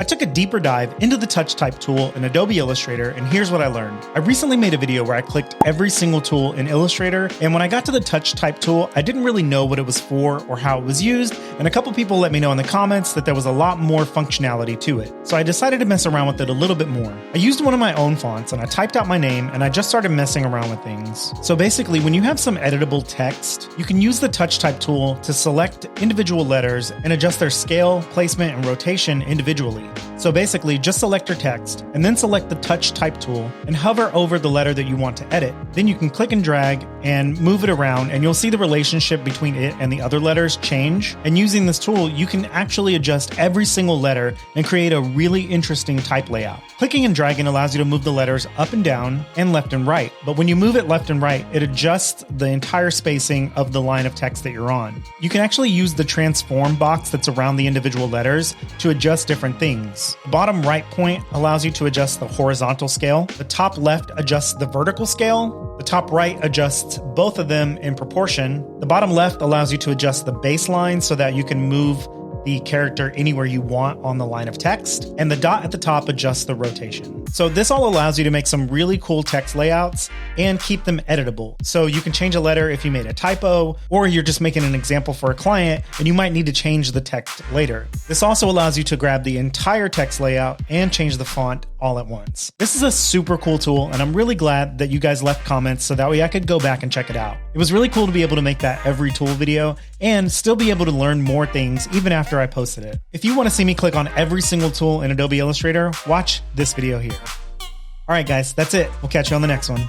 I took a deeper dive into the touch type tool in Adobe Illustrator, and here's what I learned. I recently made a video where I clicked every single tool in Illustrator, and when I got to the touch type tool, I didn't really know what it was for or how it was used, and a couple people let me know in the comments that there was a lot more functionality to it. So I decided to mess around with it a little bit more. I used one of my own fonts, and I typed out my name, and I just started messing around with things. So basically, when you have some editable text, you can use the touch type tool to select individual letters and adjust their scale, placement, and rotation individually. So basically, just select your text, and then select the touch type tool, and hover over the letter that you want to edit. Then you can click and drag and move it around, and you'll see the relationship between it and the other letters change. And using this tool, you can actually adjust every single letter and create a really interesting type layout. Clicking and dragging allows you to move the letters up and down and left and right. But when you move it left and right, it adjusts the entire spacing of the line of text that you're on. You can actually use the transform box that's around the individual letters to adjust different things. The bottom right point allows you to adjust the horizontal scale. The top left adjusts the vertical scale. The top right adjusts both of them in proportion. The bottom left allows you to adjust the baseline so that you can move the character anywhere you want on the line of text, and the dot at the top adjusts the rotation. So this all allows you to make some really cool text layouts and keep them editable. So you can change a letter if you made a typo, or you're just making an example for a client and you might need to change the text later. This also allows you to grab the entire text layout and change the font all at once. This is a super cool tool, and I'm really glad that you guys left comments so that way I could go back and check it out. It was really cool to be able to make that every tool video and still be able to learn more things even after I posted it. If you want to see me click on every single tool in Adobe Illustrator, watch this video here. All right, guys, that's it. We'll catch you on the next one.